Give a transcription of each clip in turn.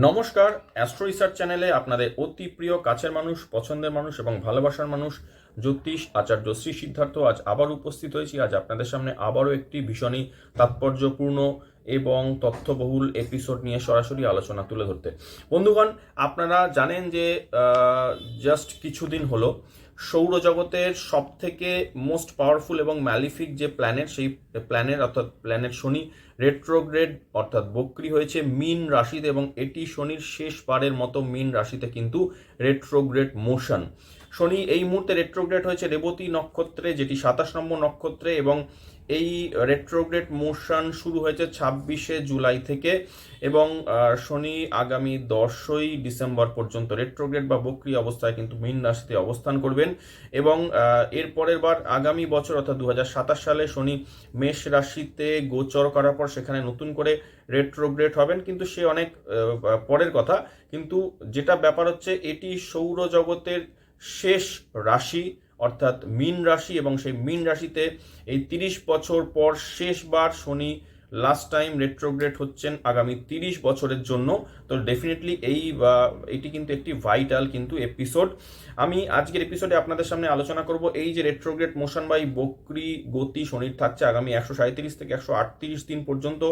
নমস্কার, astro research চ্যানেলে আপনাদের অতি প্রিয় কাছের মানুষ, পছন্দের মানুষ এবং ভালোবাসার মানুষ জ্যোতিষ আচার্য শ্রী সিদ্ধার্থ আজ আবার উপস্থিত হয়েছি। আজ আপনাদের সামনে আবারও একটি ভীষণই তাৎপর্যপূর্ণ এবং তথ্যবহুল এপিসোড নিয়ে সরাসরি আলোচনা তুলে ধরতে। বন্ধুগণ, আপনারা জানেন যে জাস্ট কিছুদিন হলো সৌরজগতের সব থেকে মোস্ট পাওয়ারফুল এবং ম্যালিফিক যে প্ল্যানেট, সেই প্ল্যানেট অর্থাৎ প্ল্যানেট শনি রেট্রোগ্রেড অর্থাৎ বক্রি হয়েছে মীন রাশিতে, এবং এটি শনির শেষবারের মতো মীন রাশিতে কিন্তু রেট্রোগ্রেড মোশন। শনি এই মুহূর্তে রেট্রোগ্রেড হয়েছে রেবতী নক্ষত্রে, যেটি 27 নম্বর নক্ষত্রে, এবং এই রেট্রোগ্রেড মোশন শুরু হয়েছে 26শে জুলাই থেকে, এবং শনি আগামী 10ই ডিসেম্বর পর্যন্ত রেট্রোগ্রেড বা বক্রি অবস্থায় কিন্তু মীন রাশিতে অবস্থান করবেন। এবং এর পরের বার আগামী বছর অর্থাৎ 2027 সালে শনি মেষ রাশিতে গোচর করার পর সেখানে নতুন করে রেট্রোগ্রেড হবেন, কিন্তু সে অনেক পরের কথা। কিন্তু যেটা ব্যাপার হচ্ছে, এটি সৌরজগতের শেষ রাশি অর্থাৎ মীন রাশি, এবং সেই মীন রাশিতে এই 30 বছর পর শেষবার শনি লাস্ট টাইম রেট্রোগ্রেড হচ্ছেন আগামী 30 বছরের জন্য। তো ডেফিনেটলি এটি কিন্তু একটি ভাইটাল কিন্তু এপিসোড। আমি আজকের এপিসোডে আপনাদের সামনে আলোচনা করব এই যে রেট্রোগ্রেড মোশন বা বক্রি গতি শনির থাকছে আগামী 137 থেকে 138 দিন পর্যন্ত।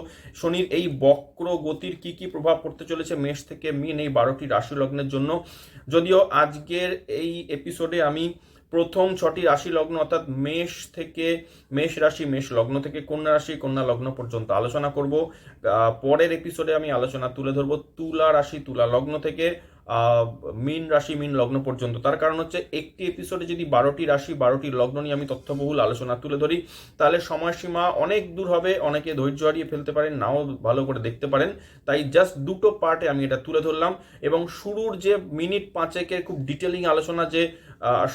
শনির এই বক্র গতির কি কি প্রভাব পড়তে চলেছে মেষ থেকে মীন এই 12টি রাশি লগ্নের জন্য, যদিও আজকের এই এপিসোডে আমি প্রথম 6টি রাশি লগ্ন অর্থাৎ মেষ থেকে মেষ রাশি মেষ লগ্ন থেকে কন্যা রাশি কন্যা লগ্ন পর্যন্ত আলোচনা করব। পরের এপিসোডে আমি আলোচনা তুলে ধরবো তুলা রাশি তুলা লগ্ন থেকে মীন রাশি মীন লগ্ন পর্যন্ত। তার কারণ হচ্ছে, একটি এপিসোডে যদি 12টি রাশি 12টি লগ্ন নিয়ে আমি তথ্যবহুল আলোচনা তুলে ধরি, তাহলে সময়সীমা অনেক দূর হবে, অনেকে ধৈর্য হারিয়ে ফেলতে পারেন, নাও ভালো করে দেখতে পারেন। তাই জাস্ট দুটো পার্টে আমি এটা তুলে ধরলাম, এবং শুরুর যে মিনিট 5-এর খুব ডিটেলিং আলোচনা যে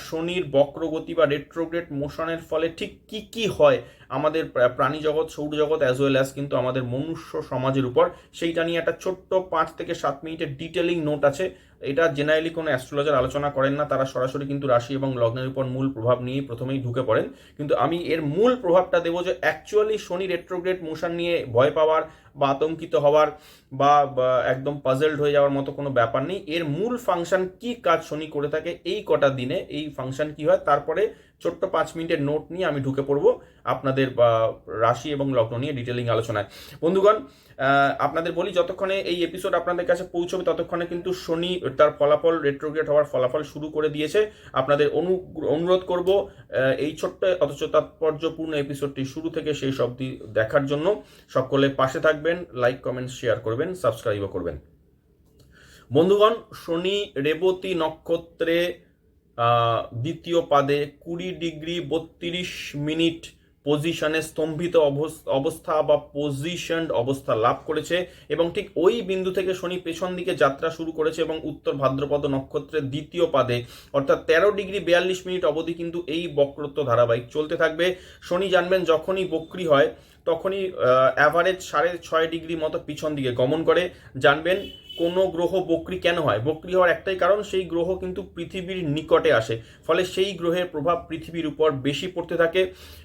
শনির বক্রগতি বা রেট্রোগ্রেড মোশনের ফলে ঠিক কি কি হয় আমাদের প্রাণী জগৎ, সৌরজগৎ অ্যাজ ওয়েল অ্যাজ কিন্তু আমাদের মনুষ্য সমাজের উপর, সেইটা নিয়ে একটা ছোট্ট 5 থেকে 7 মিনিটের ডিটেলিং নোট আছে। এটা জেনারেলি কোনো অ্যাস্ট্রোলজার আলোচনা করেন না, তারা সরাসরি কিন্তু রাশি এবং লগ্নের উপর মূল প্রভাব নিয়ে প্রথমেই ঢুকে পড়েন। কিন্তু আমি এর মূল প্রভাবটা দেবো যে অ্যাকচুয়ালি শনি রেট্রোগ্রেড মোশন নিয়ে ভয় পাওয়ার বা আতঙ্কিত হওয়ার বা একদম পাজলড হয়ে যাওয়ার মতো কোনো ব্যাপার নেই। এর মূল ফাংশন কি কাজ শনি করে থাকে এই কটা দিনে, এই ফাংশন কি হয়, তারপরে ছোট্ট 5 মিনিটের নোট নিয়ে আমি ঢুকে পড়বো আপনাদের রাশি এবং লগ্ন নিয়ে ডিটেলিং আলোচনায়। বন্ধুগণ, আপনাদের বলি, যতক্ষণে এই এপিসোড আপনাদের কাছে পৌঁছবে ততক্ষণে কিন্তু শনি তার ফলাফল রেট্রোগ্রেড হওয়ার ফলাফল শুরু করে দিয়েছে। আপনাদের অনুরোধ করব এই ছোট্ট অথচ তাৎপর্যপূর্ণ এপিসোডটি শুরু থেকে শেষ অবধি দেখার জন্য। সকলে পাশে থাকবেন, লাইক কমেন্ট শেয়ার করবেন, সাবস্ক্রাইবও করবেন। বন্ধুগণ, শনি রেবতী নক্ষত্রে দ্বিতীয় পাদে 20 ডিগ্রি 32 মিনিট পজিশনে স্তম্ভিত অবস্থা বা পজিশনড অবস্থা লাভ করেছে, এবং ঠিক ওই বিন্দু থেকে শনি পেছন দিকে যাত্রা শুরু করেছে, এবং উত্তর ভাদ্রপদ নক্ষত্রের দ্বিতীয় পাদে অর্থাৎ 13 ডিগ্রি 42 মিনিট অবধি কিন্তু এই বক্রত্ব ধারাবাহিক চলতে থাকবে। শনি জানবেন যখনই বক্রি হয় তখনই অ্যাভারেজ 6.5 ডিগ্রি মতো পিছন দিকে গমন করে। জানবেন কোনো গ্রহ বক্রি কেন হয়, বক্রি হওয়ার একটাই কারণ, সেই গ্রহ কিন্তু পৃথিবীর নিকটে আসে, ফলে সেই গ্রহের প্রভাব পৃথিবীর উপর বেশি পড়তে থাকে।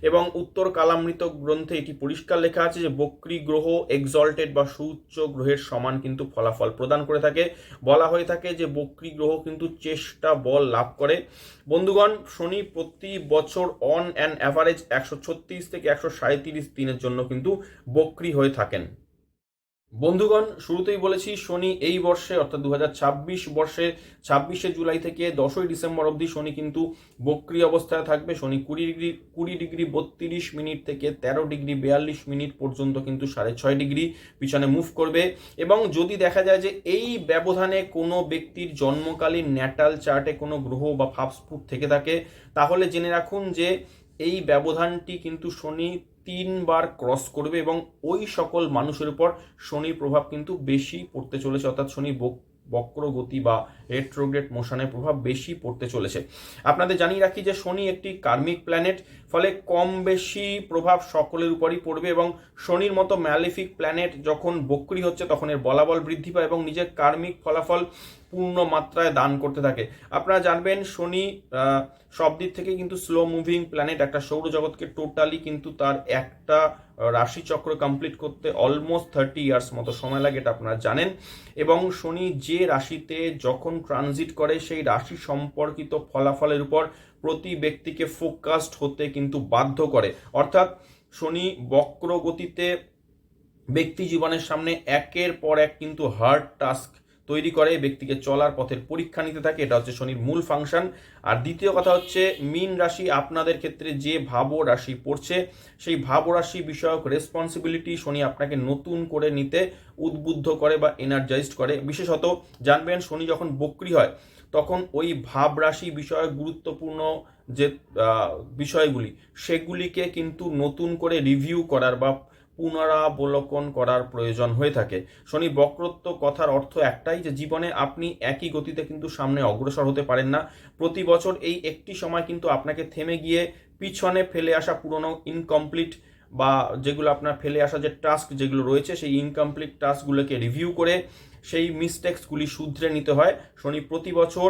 এবং উত্তর কালামৃত গ্রন্থে এটি পরিষ্কার লেখা আছে যে বক্রি গ্রহ এক্সল্টেড বা সুউচ্চ গ্রহের সমান কিন্তু ফলাফল প্রদান করে থাকে। বলা হয়ে থাকে যে বক্রি গ্রহ কিন্তু চেষ্টা বল লাভ করে। বন্ধুগণ, শনি প্রতি বছর অন অ্যান অ্যাভারেজ 136 থেকে 137 দিনের জন্য কিন্তু বক্রি হয়ে থাকেন। বন্ধুগণ, শুরুতেই বলেছি শনি এই বর্ষে অর্থাৎ 2026 বর্ষে 26শে জুলাই থেকে 10ই ডিসেম্বর অবধি শনি কিন্তু বক্রি অবস্থায় থাকবে। শনি 20 ডিগ্রি 32 মিনিট থেকে 13 ডিগ্রি 42 মিনিট পর্যন্ত কিন্তু 6.5 ডিগ্রি পিছনে মুভ করবে। এবং যদি দেখা যায় যে এই ব্যবধানে কোনো ব্যক্তির জন্মকালীন ন্যাটাল চার্টে কোনো গ্রহ বা ফাপস্ফুট থেকে থাকে, তাহলে জেনে রাখুন যে এই ব্যবধানটি কিন্তু শনি 3 বার ক্রস করবে, এবং ওই সকল মানুষের উপর শনির প্রভাব কিন্তু বেশি পড়তে চলেছে, অর্থাৎ শনি বক্রগতি বা রেট্রোগ্রেড মোশনের প্রভাব বেশি পড়তে চলেছে। আপনাদের জানিয়ে রাখি যে শনি একটি কার্মিক প্ল্যানেট, ফলে কম বেশি প্রভাব সকলের উপরই পড়বে এবং শনির মতো ম্যালিফিক প্ল্যানেট যখন বক্রি হচ্ছে তখন এর বলাবল বৃদ্ধি পায় এবং নিজের কার্মিক ফলাফল পূর্ণ মাত্রায় দান করতে থাকে। আপনারা জানবেন শনি সব দিক থেকে কিন্তু স্লো মুভিং প্ল্যানেট, একটা সৌরজগৎকে টোটালি কিন্তু তার একটা রাশিচক্র কমপ্লিট করতে অলমোস্ট 30 ইয়ার্স মতো সময় লাগে, এটা আপনারা জানেন। এবং শনি যে রাশিতে যখন ট্রানজিট করে সেই রাশি সম্পর্কিত ফলাফলের উপর প্রতি ব্যক্তিকে ফোকাসড হতে কিন্তু বাধ্য করে। অর্থাৎ শনি বক্র গতিতে ব্যক্তি জীবনের সামনে একের পর এক কিন্তু হার্ড টাস্ক তৈরি করে, ব্যক্তিকে চলার পথের পরীক্ষা নিতে থাকে। এটা হচ্ছে শনির মূল ফাংশন। আর দ্বিতীয় কথা হচ্ছে মীন রাশি আপনাদের ক্ষেত্রে যে ভাব রাশি পড়ছে সেই ভাব রাশি বিষয়ক রেসপন্সিবিলিটি শনি আপনাকে নতুন করে নিতে উদ্বুদ্ধ করে বা এনার্জাইজড করে। বিশেষত জানবেন শনি যখন বক্রি হয় তখন ওই ভাব রাশি বিষয়ক গুরুত্বপূর্ণ যে বিষয়গুলি সেগুলিকে কিন্তু নতুন করে রিভিউ করার বা পুনরাবলোকন করার প্রয়োজন হয়ে থাকে। শনি বক্রত্ব কথার অর্থ একটাই, যে জীবনে আপনি একই গতিতে কিন্তু সামনে অগ্রসর হতে পারেন না। প্রতি বছর এই একটি সময় কিন্তু আপনাকে থেমে গিয়ে পিছনে ফেলে আসা পুরনো ইনকমপ্লিট বা যেগুলো আপনার ফেলে আসা যে টাস্ক যেগুলো রয়েছে সেই ইনকমপ্লিট টাস্কগুলোকে রিভিউ করে সেই মিস্টেক্সগুলি শুধরে নিতে হয়। শনি প্রতি বছর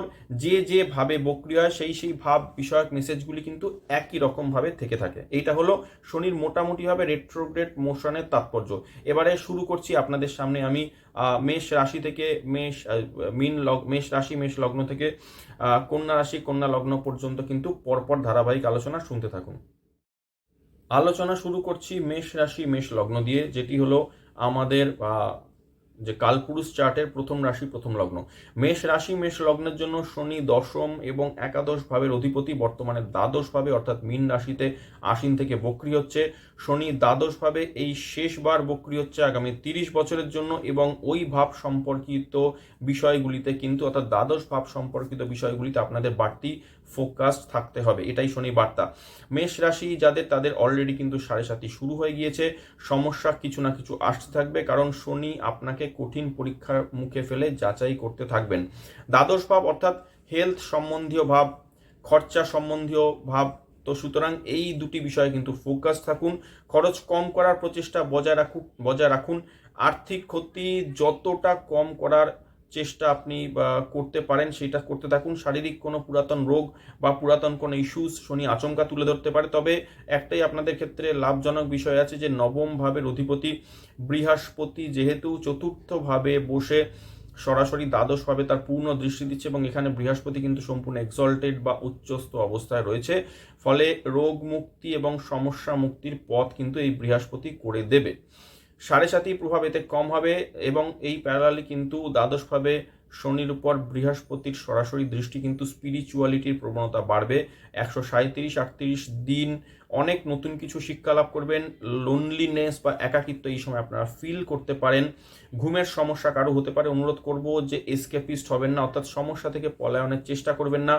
যে ভাবে বক্রি হয় সেই ভাব বিষয়ক মেসেজগুলি কিন্তু একই রকমভাবে থেকে থাকে। এইটা হলো শনির মোটামুটিভাবে রেট্রোগ্রেড মোশনের তাৎপর্য। এবারে শুরু করছি আপনাদের সামনে আমি মেষ রাশি থেকে মেষ রাশি মেষ লগ্ন থেকে কন্যা রাশি কন্যা লগ্ন পর্যন্ত কিন্তু পরপর ধারাবাহিক আলোচনা শুনতে থাকুন। আলোচনা শুরু করছি মেষ রাশি মেষ লগ্ন দিয়ে, যেটি হলো আমাদের যে কালপুরুষ চার্টের প্রথম রাশি প্রথম লগ্ন। মেষ রাশি মেষ লগ্নের জন্য শনি দশম এবং একাদশ ভাবের অধিপতি, বর্তমানে দ্বাদশ ভাবে অর্থাৎ মীন রাশিতে আশ্বিন থেকে বক্রি হচ্ছে। শনি দ্বাদশ ভাবে এই শেষবার বক্রি হচ্ছে আগামী 30 বছরের জন্য এবং ওই ভাব সম্পর্কিত বিষয়গুলিতে কিন্তু অর্থাৎ দ্বাদশ ভাব সম্পর্কিত বিষয়গুলিতে আপনাদের বাড়তি ফোকাস থাকতে হবে, এটাই শনি বার্তা। মেষ রাশি যাদের তাদের অলরেডি কিন্তু 7.5 শুরু হয়ে গিয়েছে, সমস্যা কিছু না কিছু আসতে থাকবে, কারণ শনি আপনাকে কঠিন পরীক্ষার মুখে ফেলে যাচাই করতে থাকবেন। দ্বাদশ ভাব অর্থাৎ হেলথ সম্বন্ধীয় ভাব, খরচা সম্বন্ধীয় ভাব, তো সুতরাং এই দুটি বিষয়ে কিন্তু ফোকাস থাকুন। খরচ কম করার প্রচেষ্টা বজায় রাখুন। আর্থিক ক্ষতি যতটা কম করার চেষ্টা আপনি করতে পারেন সেটা করতে থাকুন। শারীরিক কোনো পুরাতন রোগ বা পুরাতন কোনো ইস্যুস শনি আচমকা তুলে ধরতে পারে, তবে একটাই আপনাদের ক্ষেত্রে লাভজনক বিষয় আছে যে নবম ভাবের অধিপতি বৃহস্পতি যেহেতু চতুর্থ ভাবে বসে সরাসরি দ্বাদশ ভাবে তার পূর্ণ দৃষ্টি দিচ্ছে এবং এখানে বৃহস্পতি কিন্তু সম্পূর্ণ এক্সল্টেড বা উচ্চস্থ অবস্থায় রয়েছে, ফলে রোগ মুক্তি এবং সমস্যা মুক্তির পথ কিন্তু এই বৃহস্পতি করে দেবে। 7.5 প্রভাব এতে কম হবে এবং এই প্যারালালি কিন্তু দ্বাদশ ভাবে শনির উপর বৃহস্পতির সরাসরি দৃষ্টি কিন্তু স্পিরিচুয়ালিটির প্রবণতা বাড়বে। 137-38 দিন অনেক নতুন কিছু শিক্ষা লাভ করবেন। লোনলিনেস বা একাকিত্ব এই সময় আপনারা ফিল করতে পারেন। ঘুমের সমস্যা কারো হতে পারে, অনুরোধ করব যে এসকেপিস্ট হবেন না, অর্থাৎ সমস্যা থেকে পলায়নের চেষ্টা করবেন না।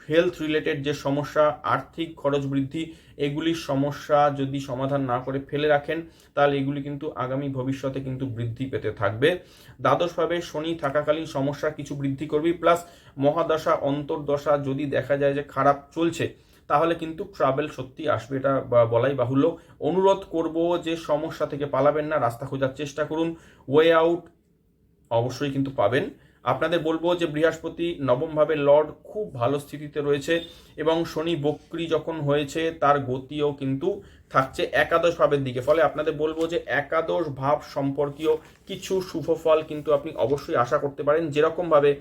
হেলথ রিলেটেড যে সমস্যা, আর্থিক খরচ বৃদ্ধি, এগুলির সমস্যা যদি সমাধান না করে ফেলে রাখেন তাহলে এগুলি কিন্তু আগামী ভবিষ্যতে কিন্তু বৃদ্ধি পেতে থাকবে। দ্বাদশভাবে শনি থাকাকালীন সমস্যা কিছু বৃদ্ধি করবে, প্লাস মহাদশা অন্তর্দশা যদি দেখা যায় যে খারাপ চলছে তাহলে কিন্তু ট্রাভেল সত্যি আসবে, এটা বলাই বাহুল্য। অনুরোধ করব যে সমস্যা থেকে পালাবেন না, রাস্তা খোঁজার চেষ্টা করুন, ওয়ে আউট অবশ্যই কিন্তু পাবেন। আপনাদের বলবো যে বৃহস্পতি নবম ভাবে লর্ড খুব ভালো স্থিতিতে রয়েছে এবং শনি বক্রি যখন হয়েছে তার গতিও কিন্তু থাকছে একাদশ ভাবের দিকে, ফলে আপনাদের বলবো যে একাদশ ভাব সম্পর্কীয় কিছু শুভ ফল কিন্তু আপনি অবশ্যই আশা করতে পারেন। যেরকমভাবে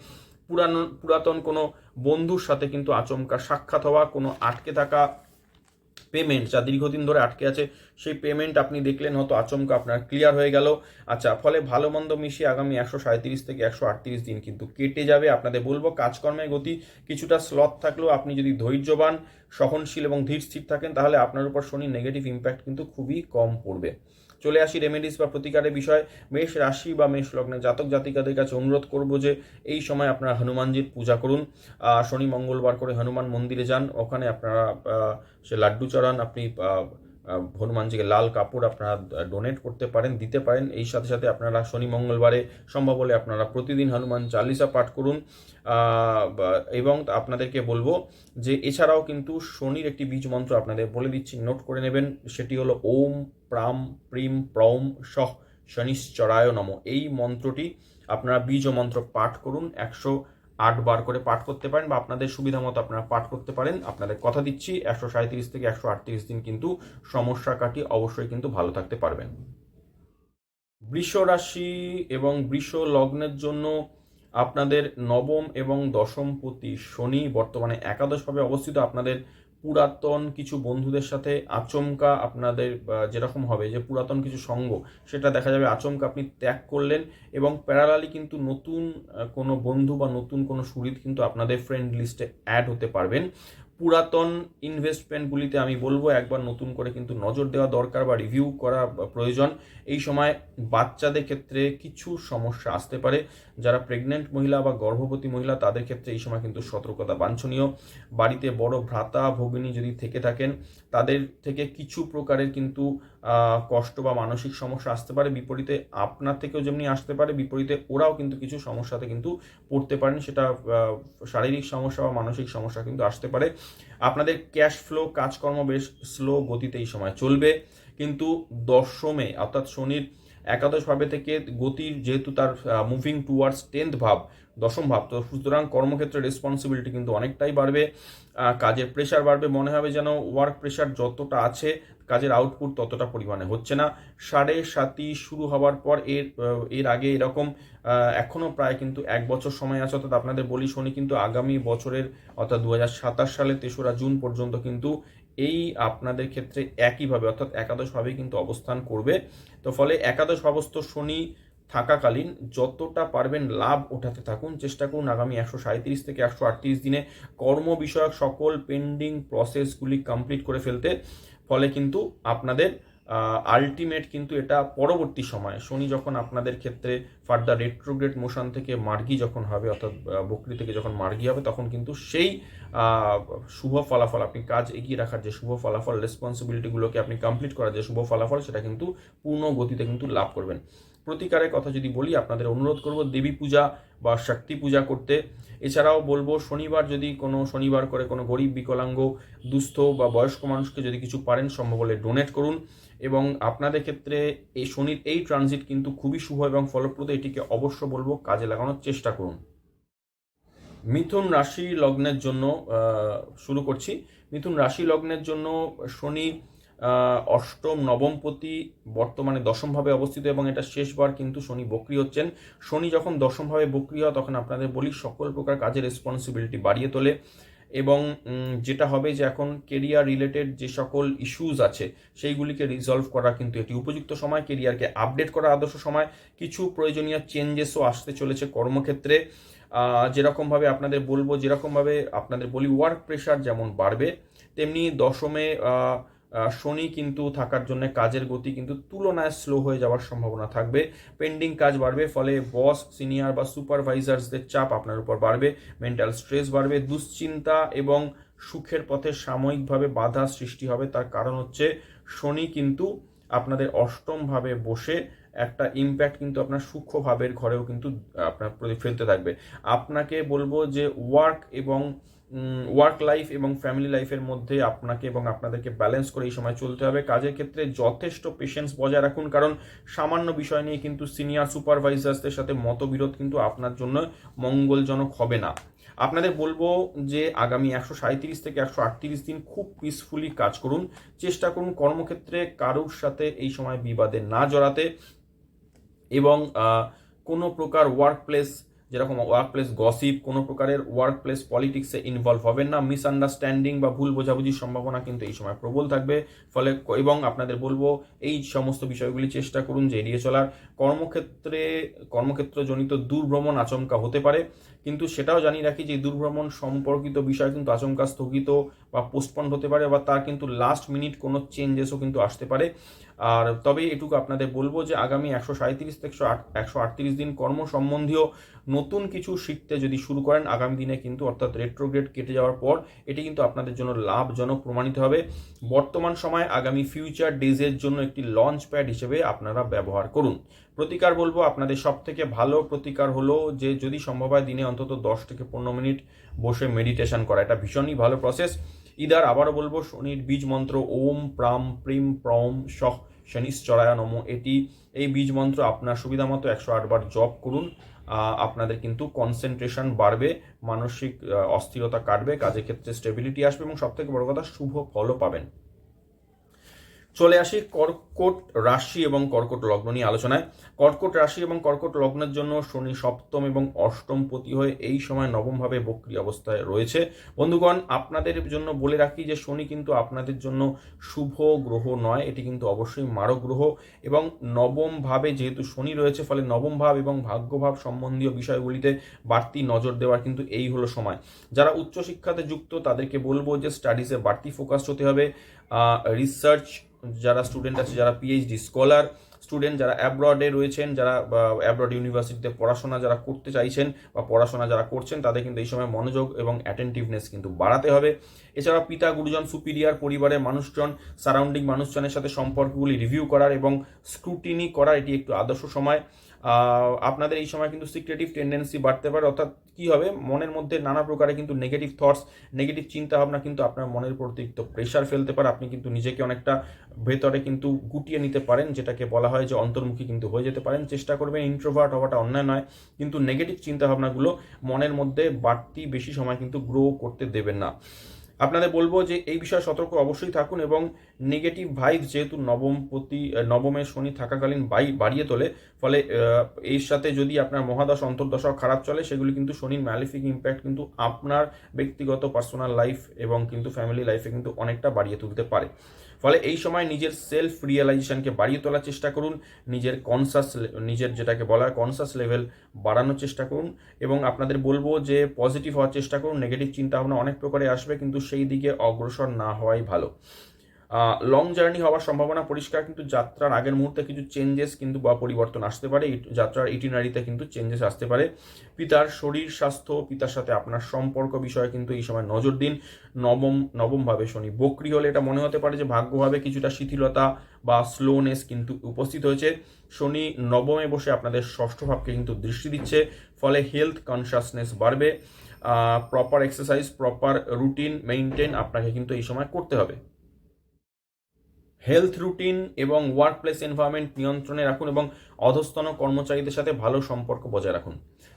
পুরাতন কোনো বন্ধুর সাথে কিন্তু আচমকা সাক্ষাৎ হওয়া, কোনো আটকে থাকা পেমেন্ট যা দীর্ঘদিন ধরে আটকে আছে সেই পেমেন্ট আপনি দেখলেন হয়তো আচমকা আপনার ক্লিয়ার হয়ে গেল। আচ্ছা, ফলে ভালো মন্দ মিশিয়ে আগামী 137 থেকে 138 দিন কিন্তু কেটে যাবে। আপনাদের বলবো কাজকর্মের গতি কিছুটা স্লথ থাকলেও আপনি যদি ধৈর্যবান, সহনশীল এবং ধীর স্থির থাকেন তাহলে আপনার উপর শনির নেগেটিভ ইম্প্যাক্ট কিন্তু খুবই কম পড়বে। চলে আসি রেমেডিস বা প্রতিকারের বিষয়। মেষ রাশি বা মেষ লগ্নে জাতক জাতিকাদের কাছে অনুরোধ করব যে এই সময় আপনারা হনুমানজির পূজা করুন। শনি মঙ্গলবার করে হনুমান মন্দিরে যান, ওখানে আপনারা সে লাড্ডু চড়ান, আপনি হনুমানজিকে লাল কাপড় আপনারা ডোনেট করতে পারেন, দিতে পারেন। এই সাথে সাথে আপনারা শনি মঙ্গলবারে সম্ভব হলে আপনারা প্রতিদিন হনুমান চালিসা পাঠ করুন। এবং আপনাদেরকে বলবো যে এছাড়াও কিন্তু শনির একটি বীজ মন্ত্র আপনাদের বলে দিচ্ছি, নোট করে নেবেন। সেটি হলো ওম প্রাম প্রিম প্রৌম সহ শনিশ্চরায় নম। এই মন্ত্রটি আপনারা বীজ মন্ত্র পাঠ করুন, 108 বার করে পাঠ করতে পারেন, বা আপনাদের সুবিধা মতো আপনারা পাঠ করতে পারেন। আপনাদের কথা দিচ্ছি 137 থেকে 138 দিন কিন্তু সমস্যা কাটিয়ে অবশ্যই কিন্তু ভালো থাকতে পারবেন। বৃষ রাশি এবং বৃষ লগ্নের জন্য আপনাদের নবম এবং দশমপতি শনি বর্তমানে একাদশভাবে অবস্থিত। আপনাদের পুরাতন কিছু বন্ধুদের সাথে আচমকা আপনাদের যেরকম হবে যে পুরাতন কিছু সঙ্গ, সেটা দেখা যাবে আচমকা আপনি ত্যাগ করলেন, এবং প্যারালালি কিন্তু নতুন কোনো বন্ধু বা নতুন কোনো সুহৃদ কিন্তু আপনাদের ফ্রেন্ড লিস্টে অ্যাড হতে পারবেন। পুরাতন ইনভেস্টমেন্টগুলিতে আমি বলবো একবার নতুন করে কিন্তু নজর দেওয়া দরকার বা রিভিউ করা প্রয়োজন। এই সময় বাচ্চাদের ক্ষেত্রে কিছু সমস্যা আসতে পারে। যারা প্রেগনেন্ট মহিলা বা গর্ভবতী মহিলা তাদের ক্ষেত্রে এই সময় কিন্তু সতর্কতা বাঞ্ছনীয়। বাড়িতে বড় ভ্রাতা ভগিনী যদি থেকে থাকেন তাদের থেকে কিছু প্রকারের কিন্তু কষ্ট বা মানসিক সমস্যা আসতে পারে। বিপরীতে আপনার থেকেও যেমনি আসতে পারে, বিপরীতে ওরাও কিন্তু কিছু সমস্যাতে কিন্তু পড়তে পারেন। সেটা শারীরিক সমস্যা বা মানসিক সমস্যা কিন্তু আসতে পারে। আপনাদের ক্যাশ ফ্লো কাজকর্ম বেশ স্লো গতিতে এই সময় চলবে, কিন্তু দশমে অর্থাৎ শনির একাদশ ভাবে থেকে গতির যেহেতু তার মুভিং টুয়ার্ডস 10th ভাব, দশম ভাব, তো সুতরাং কর্মক্ষেত্রে রেসপন্সিবিলিটি কিন্তু অনেকটাই বাড়বে, কাজের প্রেশার বাড়বে। মনে হবে যেন ওয়ার্ক প্রেশার যতটা আছে কাজের আউটপুট ততটা পরিমাণে হচ্ছে না। 7.5 শুরু হওয়ার পর এর আগে এরকম এখনও প্রায় কিন্তু 1 বছর সময় আছে। অর্থাৎ আপনাদের বলি শনি কিন্তু আগামী বছরের অর্থাৎ 2027 সালের 3রা জুন পর্যন্ত কিন্তু এই আপনাদের ক্ষেত্রে একইভাবে অর্থাৎ একাদশভাবেই কিন্তু অবস্থান করবে। তো ফলে একাদশ ভাবস্থ শনি থাকাকালীন যতটা পারবেন লাভ ওঠাতে থাকুন, চেষ্টা করুন আগামী 137 থেকে 138 দিনে কর্ম বিষয়ক সকল পেন্ডিং প্রসেসগুলি কমপ্লিট করে ফেলতে। ফলে কিন্তু আপনাদের আলটিমেট কিন্তু এটা পরবর্তী সময়ে শনি যখন আপনাদের ক্ষেত্রে ফার্দার রেট্রোগ্রেড মোশন থেকে মার্গী যখন হবে, অর্থাৎ বকরি থেকে যখন মার্গী হবে, তখন কিন্তু সেই শুভ ফলাফল, আপনি কাজ এগিয়ে রাখার যে শুভ ফলাফল, রেসপন্সিবিলিটিগুলোকে আপনি কমপ্লিট করার যে শুভ ফলাফল, সেটা কিন্তু পূর্ণ গতিতে কিন্তু লাভ করবেন। প্রতিকারের কথা যদি বলি, আপনাদের অনুরোধ করব দেবী পূজা বা শক্তি পূজা করতে। এছাড়াও বলবো শনিবার যদি কোনো শনিবার করে কোনো গরিব বিকলাঙ্গ দুস্থ বা বয়স্ক মানুষকে যদি কিছু পারেন সম্ভব হলে ডোনেট করুন। এবং আপনাদের ক্ষেত্রে এই শনির এই ট্রানজিট কিন্তু খুবই শুভ এবং ফলপ্রদ, এটিকে অবশ্য বলবো কাজে লাগানোর চেষ্টা করুন। মিথুন রাশি লগ্নের জন্য শুরু করছি। মিথুন রাশি লগ্নের জন্য শনি অষ্টম নবমপতি বর্তমানে দশমভাবে অবস্থিত, এবং এটা শেষবার কিন্তু শনি বক্রি হচ্ছেন। শনি যখন দশমভাবে বক্রি হয় তখন আপনাদের বলি সকল প্রকার কাজের রেসপন্সিবিলিটি বাড়িয়ে তোলে, এবং যেটা হবে যে এখন কেরিয়ার রিলেটেড যে সকল ইস্যুস আছে সেইগুলিকে রিজলভ করা কিন্তু এটি উপযুক্ত সময়। কেরিয়ারকে আপডেট করা আদর্শ সময়। কিছু প্রয়োজনীয় চেঞ্জেসও আসতে চলেছে কর্মক্ষেত্রে। যেরকমভাবে আপনাদের বলি ওয়ার্ক প্রেশার যেমন বাড়বে, তেমনি দশমে শনি কিন্তু থাকার জন্য কাজের গতি কিন্তু তুলনায় স্লো হয়ে যাওয়ার সম্ভাবনা থাকবে। পেন্ডিং কাজ বাড়বে, ফলে বস, সিনিয়র বা সুপারভাইজার্সদের চাপ আপনার উপর বাড়বে, মেন্টাল স্ট্রেস বাড়বে, দুশ্চিন্তা এবং সুখের পথে সাময়িকভাবে বাধা সৃষ্টি হবে। তার কারণ হচ্ছে শনি কিন্তু আপনাদের অষ্টমভাবে বসে একটা ইম্প্যাক্ট কিন্তু আপনার সূক্ষ্ম ভাবের ঘরেও কিন্তু আপনার ফেলতে থাকবে। আপনাকে বলবো যে ওয়ার্ক লাইফ এবং ফ্যামিলি লাইফের মধ্যে আপনাকে এবং আপনাদেরকে ব্যালেন্স করে এই সময় চলতে হবে। কাজের ক্ষেত্রে যথেষ্ট পেশেন্স বজায় রাখুন, কারণ সামান্য বিষয় নিয়ে কিন্তু সিনিয়র সুপারভাইজার্সদের সাথে মতবিরোধ কিন্তু আপনার জন্য মঙ্গলজনক হবে না। আপনাদের বলবো যে আগামী 137 থেকে 138 দিন খুব পিসফুলি কাজ করুন। চেষ্টা করুন কর্মক্ষেত্রে কারোর সাথে এই সময় বিবাদে না জড়াতে, এবং কোনো প্রকার যেরকম ওয়ার্ক প্লেস গসিপ, কোনো প্রকারের ওয়ার্ক প্লেস পলিটিক্সে ইনভলভ হবেন না। মিসআন্ডারস্ট্যান্ডিং বা ভুল বোঝাবুঝির সম্ভাবনা কিন্তু এই সময় প্রবল থাকবে। ফলে এবং আপনাদের বলবো এই সমস্ত বিষয়গুলি চেষ্টা করুন যে এড়িয়ে চলার। কর্মক্ষেত্রজনিত দূরভ্রমণ আচমকা হতে পারে, কিন্তু সেটাও জানিয়ে রাখি যে দূরভ্রমণ সম্পর্কিত বিষয় কিন্তু আচমকা স্থগিত বা পোস্টপন্ড হতে পারে, বা তার কিন্তু লাস্ট মিনিট কোনো চেঞ্জেসও কিন্তু আসতে পারে। আর তবে এটুকু আপনাদের বলবো যে আগামী 137 থেকে 138 দিন কর্ম সম্বন্ধীয় নতুন কিছু শিখতে যদি শুরু করেন আগামী দিনে কিন্তু, অর্থাৎ রেট্রোগ্রেড কেটে যাওয়ার পর এটি কিন্তু আপনাদের জন্য লাভজনক প্রমাণিত হবে। বর্তমান সময় আগামী ফিউচার ডেজের জন্য একটি লঞ্চ প্যাড হিসেবে আপনারা ব্যবহার করুন। প্রতিকার বলবো, আপনাদের সব থেকে ভালো প্রতিকার হলো যে যদি সম্ভব হয় দিনে অন্তত 10 থেকে 15 মিনিট বসে মেডিটেশন করা, এটা ভীষণই ভালো প্রসেস। আবারও বলবো শনির বীজ মন্ত্র ওম প্রাম প্রিম প্রম শহ শনিশ্চরায় নম, এই বীজ মন্ত্র আপনার সুবিধা মতো 108 বার জপ করুন। আপনাদের কিন্তু কনসেন্ট্রেশন বাড়বে, মানসিক অস্থিরতা কাটবে, কাজের ক্ষেত্রে স্টেবিলিটি আসবে এবং সবথেকে বড় কথা শুভ ফলও পাবেন। চলে আসি কর্কট রাশি এবং কর্কট লগ্ন নিয়ে আলোচনায়। কর্কট রাশি এবং কর্কট লগ্নের জন্য শনি সপ্তম এবং অষ্টম পতি হয়ে এই সময় নবমভাবে বক্রী অবস্থায় রয়েছে। বন্ধুগণ, আপনাদের জন্য বলে রাখি যে শনি কিন্তু আপনাদের জন্য শুভ গ্রহ নয়, এটি কিন্তু অবশ্যই মারক গ্রহ এবং নবম ভাবে যেহেতু শনি রয়েছে, ফলে নবম ভাব এবং ভাগ্যভাব সম্বন্ধীয় বিষয়গুলিতে বাড়তি নজর দেওয়ার কিন্তু এই হলো সময়। যারা উচ্চশিক্ষাতে যুক্ত তাদেরকে বলবো যে স্টাডিজে বাড়তি ফোকাস হতে হবে। রিসার্চ যারা স্টুডেন্ট আছে, যারা পিএইচডি স্কলার স্টুডেন্ট, যারা অ্যাব্রডে রয়েছেন, যারা অ্যাব্রড ইউনিভার্সিটিতে পড়াশোনা যারা করতে চাইছেন বা পড়াশোনা যারা করছেন, তাদের কিন্তু এই সময় মনোযোগ এবং অ্যাটেন্টিভনেস কিন্তু বাড়াতে হবে। এছাড়া পিতা গুরুজন সুপিরিয়ার পরিবারের মানুষজন সারাউন্ডিং মানুষজনের সাথে সম্পর্কগুলি রিভিউ করার এবং স্ক্রুটিনি করার এটি একটু আদর্শ সময়। আপনাদের এই সময় কিন্তু সিক্রেটিভ টেন্ডেন্সি বাড়তে পারে, অর্থাৎ কি হবে, মনের মধ্যে নানা প্রকারে কিন্তু নেগেটিভ থটস, নেগেটিভ চিন্তাভাবনা কিন্তু আপনার মনের উপর অতিরিক্ত প্রেশার ফেলতে পারে। আপনি কিন্তু নিজেকে অনেকটা ভেতরে কিন্তু গুটিয়ে নিতে পারেন, যেটাকে বলা হয় যে অন্তর্মুখী কিন্তু হয়ে যেতে পারেন। চেষ্টা করবেন ইন্ট্রোভার্ট হওয়াটা অন্যায় নয়, কিন্তু নেগেটিভ চিন্তাভাবনাগুলো মনের মধ্যে বাড়তি বেশি সময় কিন্তু গ্রো করতে দেবেন না। আপনাদের বলবো যে এই বিষয়ে সতর্ক অবশ্যই থাকুন এবং নেগেটিভ ভাইব যেহেতু নবমে শনি থাকাকালীন বাড়িয়ে তোলে, ফলে এর সাথে যদি আপনার মহাদশা অন্তর্দশা খারাপ চলে, সেগুলি কিন্তু শনির ম্যালিফিক ইম্প্যাক্ট কিন্তু আপনার ব্যক্তিগত পার্সোনাল লাইফ এবং কিন্তু ফ্যামিলি লাইফে কিন্তু অনেকটা বাড়িয়ে তুলতে পারে। ফলে এই সময় নিজের সেলফ রিয়েলাইজেশনকে বাড়িয়ে তোলার চেষ্টা করুন, নিজের যেটাকে বলা হয় কনসাস লেভেল বাড়ানোর চেষ্টা করুন এবং আপনাদের বলবো যে পজিটিভ হওয়ার চেষ্টা করুন। নেগেটিভ চিন্তাভাবনা অনেক প্রকারে আসবে, কিন্তু সেই দিকে অগ্রসর না হওয়াই ভালো। লং জার্নি হওয়ার সম্ভাবনা পরিষ্কার, কিন্তু যাত্রার আগের মুহূর্তে কিছু চেঞ্জেস কিন্তু বা পরিবর্তন আসতে পারে, যাত্রার ইটিনারিতে কিন্তু চেঞ্জেস আসতে পারে। পিতার শরীর স্বাস্থ্য, পিতার সাথে আপনার সম্পর্ক বিষয়ে কিন্তু এই সময় নজর দিন। নবমভাবে শনি বক্রী হলে এটা মনে হতে পারে যে ভাগ্যভাবে কিছুটা শিথিলতা বা স্লোনেস কিন্তু উপস্থিত হয়েছে। শনি নবমে বসে আপনাদের ষষ্ঠ ভাবকে কিন্তু দৃষ্টি দিচ্ছে, ফলে হেলথ কনসাসনেস বাড়বে। Proper exercise, proper routine maintain আপনাকে কিন্তু এই সময় করতে হবে। হেলথ রুটিন এবং ওয়ার্ক প্লেস এনভায়রনমেন্ট নিয়ন্ত্রণে রাখুন এবং অধস্তন কর্মচারীদের সাথে ভালো সম্পর্ক বজায় রাখুন।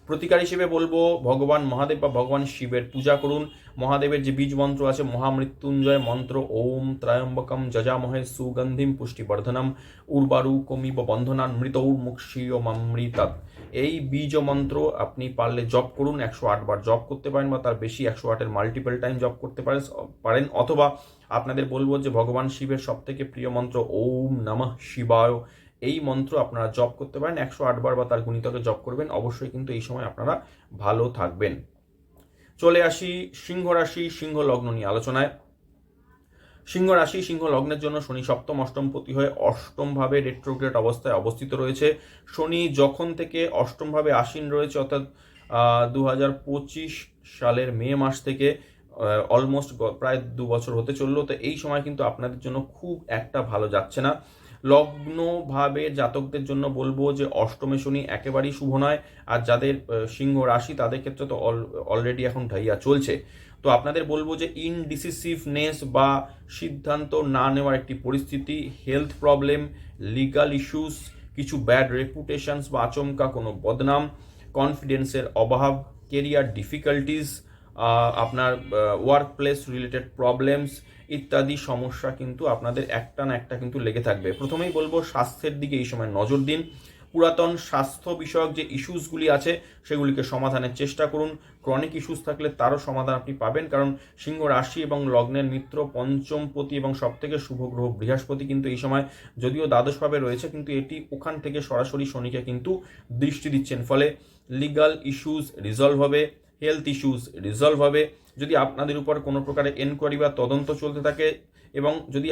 প্রতিকার হিসেবে বলবো ভগবান মহাদেব বা ভগবান শিবের পূজা করুন। মহাদেবের যে বীজ মন্ত্র আছে মহামৃত্যুঞ্জয় মন্ত্র ওম ত্রয়ম্বকম যজামহে সুগন্ধিম পুষ্টিবর্ধনম উর্বারুকমিব বন্ধনান মৃতৌর মুক্ষীয় মামৃতাৎ, এই বীজ মন্ত্র আপনি পারলে জপ করুন। 108 বার জপ করতে পারেন বা তার বেশি 108-এর মাল্টিপল টাইম জপ করতে পারেন, অথবা আপনাদের বলবো যে ভগবান শিবের সব থেকে প্রিয় মন্ত্র ওম নমঃ শিবায়, এই মন্ত্র আপনারা জপ করতে পারেন 108 বার বা তার গুণিতকে জপ করবেন। অবশ্যই কিন্তু এই সময় আপনারা ভালো থাকবেন। চলে আসি সিংহ রাশি সিংহ লগ্ন নিয়ে আলোচনায়। সিংহ রাশি সিংহ লগ্নের জন্য শনি সপ্তম অষ্টম পতি হয়ে অষ্টম ভাবে রেট্রোগ্রেড অবস্থায় অবস্থিত রয়েছে। শনি যখন থেকে অষ্টম ভাবে আসীন রয়েছে, অর্থাৎ 2025 সালের মে মাস থেকে অলমোস্ট প্রায় 2 বছর হতে চললো। তো এই সময় কিন্তু আপনাদের জন্য খুব একটা ভালো যাচ্ছে না। লগ্নভাবে জাতকদের জন্য বলবো যে অষ্টমে শনি একেবারেই শুভ নয়, আর যাদের সিংহ রাশি তাদের ক্ষেত্রে তো অলরেডি এখন ঢাইয়া চলছে। তো আপনাদের বলবো যে ইনডিসিসিভনেস বা সিদ্ধান্ত না নেওয়ার একটি পরিস্থিতি, হেলথ প্রবলেম, লিগাল ইস্যুস, কিছু ব্যাড রেপুটেশনস বা আচমকা কোনো বদনাম, কনফিডেন্সের অভাব, কেরিয়ার ডিফিকাল্টিস, আপনার ওয়ার্ক প্লেস রিলেটেড প্রবলেমস ইত্যাদি সমস্যা কিন্তু আপনাদের একটা না একটা কিন্তু লেগে থাকবে। প্রথমেই বলবো স্বাস্থ্যের দিকে এই সময় নজর দিন। পুরাতন স্বাস্থ্য বিষয়ক যে ইস্যুসগুলি আছে সেগুলিকে সমাধানের চেষ্টা করুন। ক্রনিক ইস্যুস থাকলে তারও সমাধান আপনি পাবেন, কারণ সিংহ রাশি এবং লগ্নের মিত্র পঞ্চমপতি এবং সবথেকে শুভ গ্রহ বৃহস্পতি কিন্তু এই সময় যদিও দ্বাদশভাবে রয়েছে, কিন্তু এটি ওখান থেকে সরাসরি শনিকে কিন্তু দৃষ্টি দিচ্ছেন। ফলে লিগাল ইস্যুস রিজলভ হবে, হেলথ ইস্যুস রিজলভ হবে। যদি আপনাদের উপর কোনো প্রকারের এনকোয়ারি বা তদন্ত চলতে থাকে এবং যদি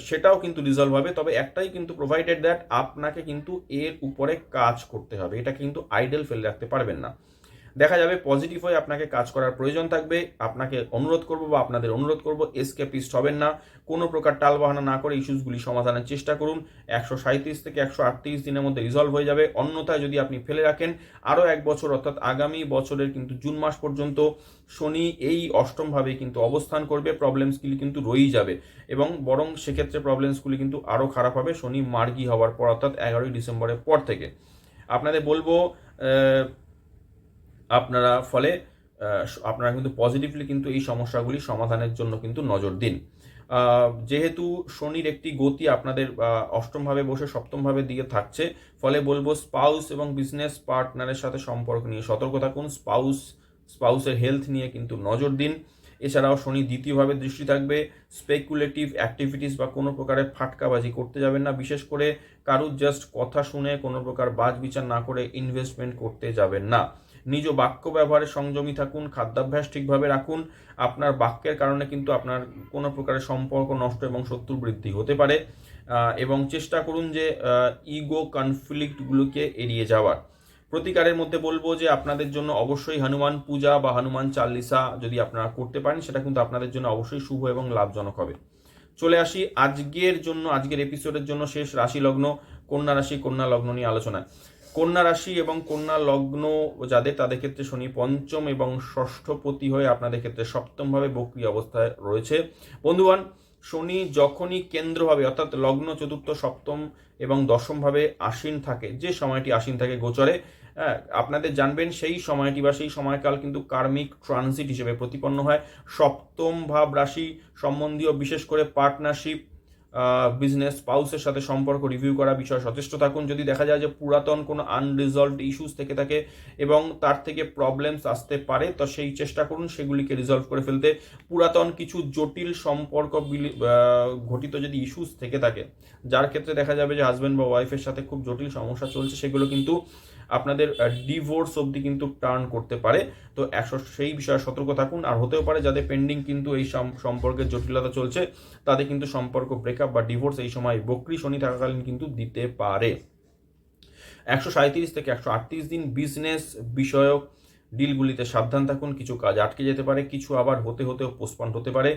সেটাও কিন্তু রিজলভ হবে, তবে একটাই কিন্তু প্রোভাইডেড দ্যাট আপনাকে কিন্তু এর উপরে কাজ করতে হবে, এটা কিন্তু আইডল ফেলে রাখতে পারবেন না। দেখা যাবে পজিটিভ হয়ে আপনাকে কাজ করার প্রয়োজন থাকবে। আপনাকে অনুরোধ করব বা আপনাদের অনুরোধ করব, এসকেপিস্ট হবেন না, কোনো প্রকার টালবাহানা না করে ইস্যুসগুলি সমাধানের চেষ্টা করুন। 137 থেকে 138 দিনের মধ্যে রিজলভ হয়ে যাবে। অন্যথায় যদি আপনি ফেলে রাখেন আরও 1 বছর, অর্থাৎ আগামী বছরের কিন্তু জুন মাস পর্যন্ত শনি এই অষ্টমভাবে কিন্তু অবস্থান করবে, প্রবলেমসগুলি কিন্তু রয়েই যাবে এবং বরং সেক্ষেত্রে প্রবলেমসগুলি কিন্তু আরও খারাপ হবে শনি মার্গী হওয়ার পর, অর্থাৎ 11ই ডিসেম্বরের পর থেকে। আপনাদের বলবো আপনারা কিন্তু পজিটিভলি কিন্তু এই সমস্যাগুলি সমাধানের জন্য কিন্তু নজর দিন। যেহেতু শনির একটি গতি আপনাদের অষ্টমভাবে বসে সপ্তমভাবে দিকে থাকছে, ফলে বলবো স্পাউস এবং বিজনেস পার্টনারের সাথে সম্পর্ক নিয়ে সতর্ক থাকুন। স্পাউসের হেলথ নিয়ে কিন্তু নজর দিন। এছাড়াও শনি দ্বিতীয়ভাবে দৃষ্টি থাকবে। স্পেকুলেটিভ অ্যাক্টিভিটিস বা কোনো প্রকারের ফাটকাবাজি করতে যাবেন না, বিশেষ করে কারুর জাস্ট কথা শুনে কোনো প্রকার বাজ বিচার না করে ইনভেস্টমেন্ট করতে যাবেন না। নিজ বাক্য ব্যবহারে সংযমী থাকুন, খাদ্যাভ্যাস ঠিকভাবে রাখুন। আপনার বাক্যের কারণে কিন্তু আপনার কোনো প্রকারের সম্পর্ক নষ্ট এবং শত্রু বৃদ্ধি হতে পারে, এবং চেষ্টা করুন যে ইগো কনফ্লিক্টগুলোকে এড়িয়ে যাওয়ার। প্রতিকারের মধ্যে বলবো যে আপনাদের জন্য অবশ্যই হনুমান পূজা বা হনুমান চালিসা যদি আপনারা করতে পারেন, সেটা কিন্তু আপনাদের জন্য অবশ্যই শুভ এবং লাভজনক হবে। চলে আসি আজকের এপিসোডের জন্য শেষ রাশি লগ্ন কন্যা রাশি, কন্যা লগ্ন নিয়ে আলোচনা। কন্যা রাশি এবং কন্যা লগ্ন তাদের ক্ষেত্রে শনি পঞ্চম এবং ষষ্ঠপতি হয়ে আপনাদের ক্ষেত্রে সপ্তমভাবে বক্রী অবস্থায় রয়েছে। বন্ধুগণ, শনি যখনই কেন্দ্রভাবে অর্থাৎ লগ্ন, চতুর্থ, সপ্তম এবং দশমভাবে আসীন থাকে, যে সময়টি আসীন থাকে গোচরে, আপনাদের জানবেন সেই সময়টি বা সেই সময়কাল কিন্তু কার্মিক ট্রানজিট হিসেবে প্রতিপন্ন হয়। সপ্তম ভাব রাশি সম্বন্ধীয় বিশেষ করে পার্টনারশিপ, বিজনেস, স্পাউসের সাথে সম্পর্ক রিভিউ করা বিষয়ে সচেষ্ট থাকুন। যদি দেখা যায় যে পুরাতন কোনো আনরিজলভড ইস্যুস থেকে থাকে এবং তার থেকে প্রবলেমস আসতে পারে, তো সেই চেষ্টা করুন সেগুলিকে রিজলভ করে ফেলতে। পুরাতন কিছু জটিল সম্পর্ক ঘটিত যদি ইস্যুস থেকে থাকে, যার ক্ষেত্রে দেখা যাবে যে হাজব্যান্ড বা ওয়াইফের সাথে খুব জটিল সমস্যা চলছে, সেগুলো কিন্তু আপনাদের ডিভোর্স অবধি কিন্তু টার্ন করতে পারে। তো সেই বিষয়ে সতর্ক থাকুন। আর হতেও পারে যাদের পেন্ডিং কিন্তু এই সম্পর্কের জটিলতা চলছে, তাদের কিন্তু সম্পর্ক ব্রেকআপ বা ডিভোর্স এই সময় বক্রী শনি থাকাকালীন কিন্তু দিতে পারে। 137 থেকে 138 দিন বিজনেস বিষয়ক ডিলগুলিতে সাবধান থাকুন। কিছু কাজ আটকে যেতে পারে, কিছু আবার হতেও পোস্টপন্ড হতে পারে।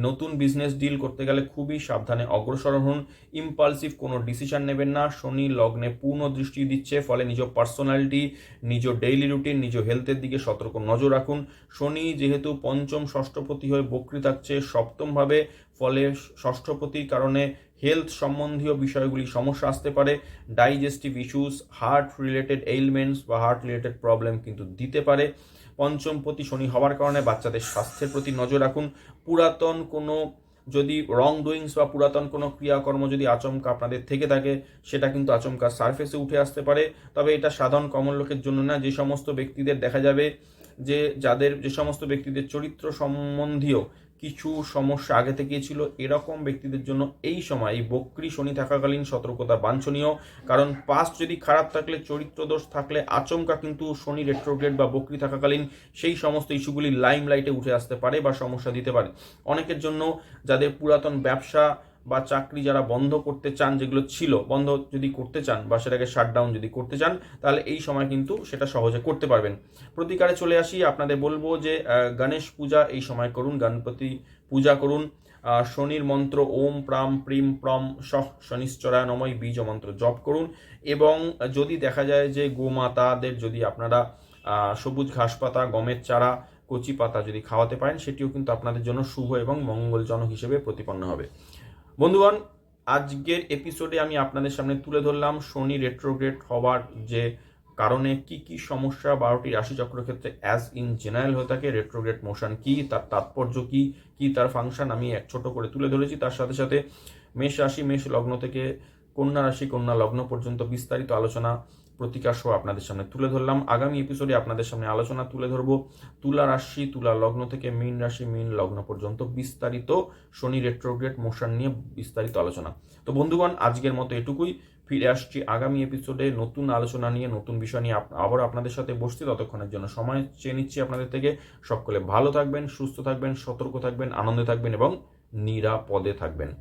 নতুন বিজনেস ডিল করতে গেলে খুবই সাবধানে অগ্রসর হন। ইম্পালসিভ কোনো ডিসিশন নেবেন না। শনি লগ্নে পূর্ণ দৃষ্টি দিচ্ছে, ফলে নিজ পার্সোনালিটি, নিজ ডেইলি রুটিন, নিজ হেলথের দিকে সতর্ক নজর রাখুন। শনি যেহেতু পঞ্চম ষষ্ঠপতি হয়ে বক্রী থাকছে সপ্তমভাবে, ফলে ষষ্ঠপতির কারণে হেলথ সম্বন্ধীয় বিষয়গুলি সমস্যা আসতে পারে। ডাইজেস্টিভ ইস্যুস, হার্ট রিলেটেড এইলমেন্টস বা হার্ট রিলেটেড প্রবলেম কিন্তু দিতে পারে। পঞ্চমপতি শনি হওয়ার কারণে বাচ্চাদের স্বাস্থ্যের প্রতি নজর রাখুন। পুরাতন কোনো যদি রং ডুইংস বা পুরাতন কোনো ক্রিয়াকর্ম যদি আচমকা আপনাদের থেকে থাকে, সেটা কিন্তু আচমকা সারফেসে উঠে আসতে পারে। তবে এটা সাধারণ কমন লোকের জন্য না। যে সমস্ত ব্যক্তিদের দেখা যাবে যে সমস্ত ব্যক্তিদের চরিত্র সম্বন্ধীয় কিছু সমস্যা আগে থেকেই ছিল, এরকম ব্যক্তিদের জন্য এই সময় এই বক্রী শনি থাকাকালীন সতর্কতা বাঞ্ছনীয়। কারণ পাস্ট যদি খারাপ থাকলে, চরিত্র দোষ থাকলে আচমকা কিন্তু শনি রেট্রোগ্রেড বা বক্রী থাকাকালীন সেই সমস্ত ইস্যুগুলি লাইমলাইটে উঠে আসতে পারে বা সমস্যা দিতে পারে। অনেকের জন্য যাদের পুরাতন ব্যবসা বা চাকরি যারা বন্ধ করতে চান, যেগুলো ছিল বন্ধ যদি করতে চান বা সেটাকে শাটডাউন যদি করতে চান, তাহলে এই সময় কিন্তু সেটা সহজে করতে পারবেন। প্রতিকারে চলে আসি। আপনাদের বলবো যে গণেশ পূজা এই সময় করুন, গণপতি পূজা করুন। শনির মন্ত্র ওম প্রাম প্রিম প্রম সহ শনিশ্চরায় নমঃ বীজ মন্ত্র জপ করুন। এবং যদি দেখা যায় যে গোমাতাদের যদি আপনারা সবুজ ঘাস পাতা, গমের চারা, কচি পাতা যদি খাওয়াতে পারেন, সেটিও কিন্তু আপনাদের জন্য শুভ এবং মঙ্গলজনক হিসেবে প্রতিপন্ন হবে। বন্ধুগণ, আজকের এপিসোডে আমি আপনাদের সামনে তুলে ধরলাম শনি রেট্রোগ্রেড হওয়ার যে কারণে কি সমস্যা 12টি রাশিচক্র ক্ষেত্রে অ্যাজ ইন জেনারেল হয়ে থাকে, রেট্রোগ্রেড মোশন কি, তার তাৎপর্য কি তার ফাংশন আমি এক ছোট করে তুলে ধরেছি। তার সাথে সাথে মেষ রাশি, মেষ লগ্ন থেকে কন্যা রাশি, কন্যা লগ্ন পর্যন্ত বিস্তারিত আলোচনা, প্রতিকার সহ আপনাদের সামনে তুলে ধরলাম। আগামী এপিসোডে আপনাদের সামনে আলোচনা তুলে ধরবো তুলা রাশি, তুলা লগ্ন থেকে মীন রাশি, মীন লগ্ন পর্যন্ত বিস্তারিত শনি রেট্রোগ্রেড মোশন নিয়ে বিস্তারিত আলোচনা। তো বন্ধুগণ, আজকের মতো এটুকুই। ফিরে আসছি আগামী এপিসোডে নতুন আলোচনা নিয়ে, নতুন বিষয় নিয়ে আবার আপনাদের সাথে বসছি। ততক্ষণের জন্য সময় চেয়ে নিচ্ছি আপনাদের থেকে। সকলে ভালো থাকবেন, সুস্থ থাকবেন, সতর্ক থাকবেন, আনন্দে থাকবেন এবং নিরাপদে থাকবেন।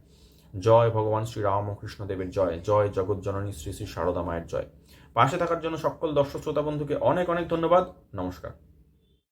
জয় ভগবান শ্রী রামকৃষ্ণ দেবের জয়, জয় জগৎজননী শ্রী শ্রী সারদা মায়ের জয়। পাশে থাকার জন্য সকল দর্শক শ্রোতা বন্ধুকে অনেক অনেক ধন্যবাদ। নমস্কার।